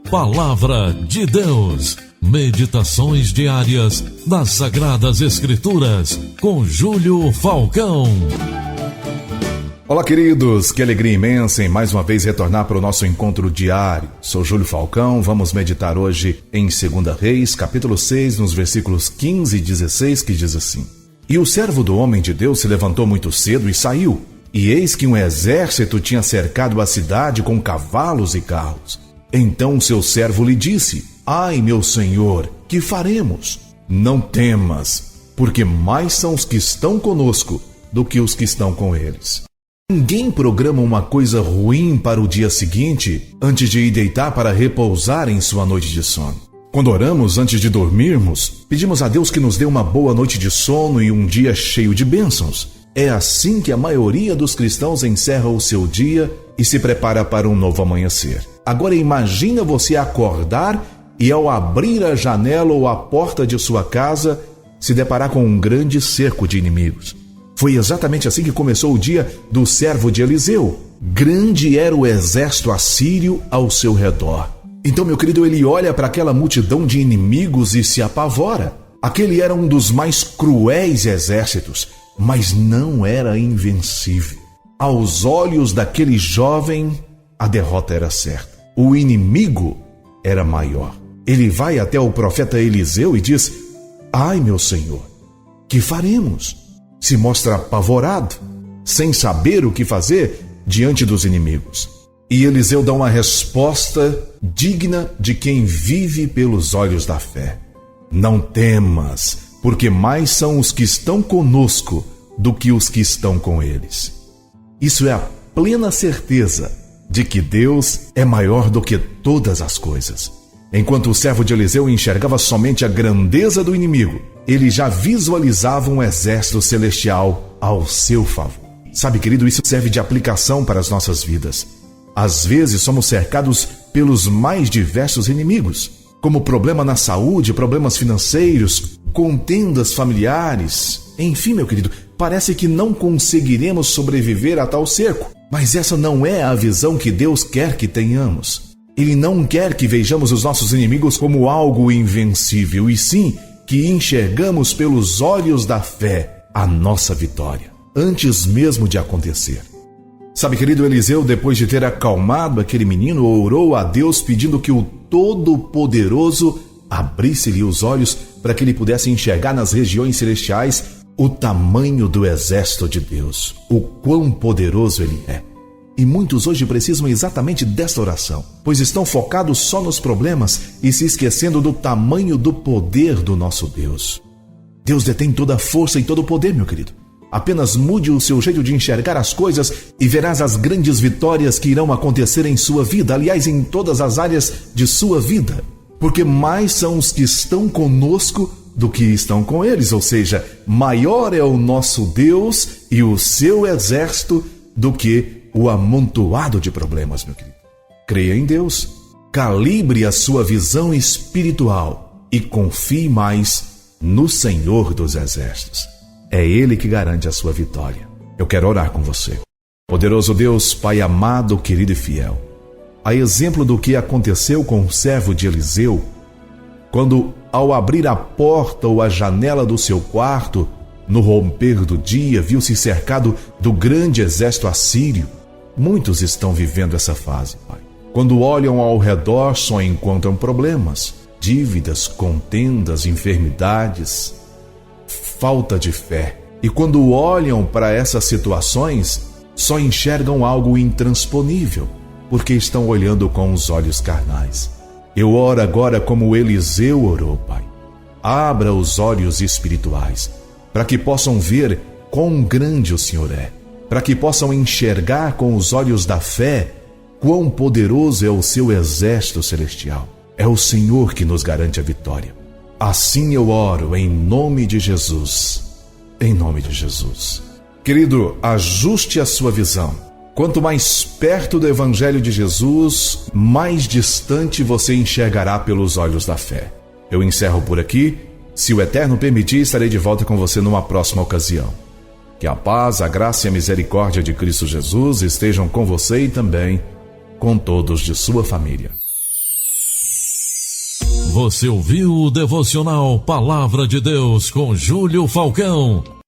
Palavra de Deus. Meditações diárias das Sagradas Escrituras, com Júlio Falcão. Olá, queridos, que alegria imensa em mais uma vez retornar para o nosso encontro diário. Sou Júlio Falcão, vamos meditar hoje em 2 Reis, capítulo 6, nos versículos 15 e 16, que diz assim: E o servo do homem de Deus se levantou muito cedo e saiu, e eis que um exército tinha cercado a cidade com cavalos e carros. Então o seu servo lhe disse: Ai, meu senhor, que faremos? Não temas, porque mais são os que estão conosco do que os que estão com eles. Ninguém programa uma coisa ruim para o dia seguinte antes de ir deitar para repousar em sua noite de sono. Quando oramos antes de dormirmos, pedimos a Deus que nos dê uma boa noite de sono e um dia cheio de bênçãos. É assim que a maioria dos cristãos encerra o seu dia e se prepara para um novo amanhecer. Agora imagina você acordar e, ao abrir a janela ou a porta de sua casa, se deparar com um grande cerco de inimigos. Foi exatamente assim que começou o dia do servo de Eliseu. Grande era o exército assírio ao seu redor. Então, meu querido, ele olha para aquela multidão de inimigos e se apavora. Aquele era um dos mais cruéis exércitos, mas não era invencível. Aos olhos daquele jovem, a derrota era certa. O inimigo era maior. Ele vai até o profeta Eliseu e diz: Ai, meu senhor, que faremos? Se mostra apavorado, sem saber o que fazer diante dos inimigos. E Eliseu dá uma resposta digna de quem vive pelos olhos da fé. Não temas, porque mais são os que estão conosco do que os que estão com eles. Isso é a plena certeza de que Deus é maior do que todas as coisas. Enquanto o servo de Eliseu enxergava somente a grandeza do inimigo, ele já visualizava um exército celestial ao seu favor. Sabe, querido, isso serve de aplicação para as nossas vidas. Às vezes somos cercados pelos mais diversos inimigos, como problema na saúde, problemas financeiros, contendas familiares. Enfim, meu querido, parece que não conseguiremos sobreviver a tal cerco. Mas essa não é a visão que Deus quer que tenhamos. Ele não quer que vejamos os nossos inimigos como algo invencível, e sim que enxergamos pelos olhos da fé a nossa vitória, antes mesmo de acontecer. Sabe, querido, Eliseu, depois de ter acalmado aquele menino, orou a Deus pedindo que o Todo-Poderoso abrisse-lhe os olhos para que ele pudesse enxergar nas regiões celestiais o tamanho do exército de Deus, o quão poderoso ele é. E muitos hoje precisam exatamente desta oração, pois estão focados só nos problemas e se esquecendo do tamanho do poder do nosso Deus. Deus detém toda a força e todo o poder, meu querido. Apenas mude o seu jeito de enxergar as coisas e verás as grandes vitórias que irão acontecer em sua vida, aliás, em todas as áreas de sua vida. Porque mais são os que estão conosco do que estão com eles, ou seja, maior é o nosso Deus e o seu exército do que o amontoado de problemas, meu querido. Creia em Deus, calibre a sua visão espiritual e confie mais no Senhor dos Exércitos. É Ele que garante a sua vitória. Eu quero orar com você. Poderoso Deus, Pai amado, querido e fiel, a exemplo do que aconteceu com o servo de Eliseu, quando, ao abrir a porta ou a janela do seu quarto, no romper do dia, viu-se cercado do grande exército assírio. Muitos estão vivendo essa fase, Pai. Quando olham ao redor, só encontram problemas, dívidas, contendas, enfermidades, falta de fé. E quando olham para essas situações, só enxergam algo intransponível, porque estão olhando com os olhos carnais. Eu oro agora como Eliseu orou, Pai. Abra os olhos espirituais, para que possam ver quão grande o Senhor é, para que possam enxergar com os olhos da fé quão poderoso é o seu exército celestial. É o Senhor que nos garante a vitória. Assim eu oro em nome de Jesus. Em nome de Jesus. Querido, ajuste a sua visão. Quanto mais perto do Evangelho de Jesus, mais distante você enxergará pelos olhos da fé. Eu encerro por aqui. Se o Eterno permitir, estarei de volta com você numa próxima ocasião. Que a paz, a graça e a misericórdia de Cristo Jesus estejam com você e também com todos de sua família. Você ouviu o devocional Palavra de Deus com Júlio Falcão.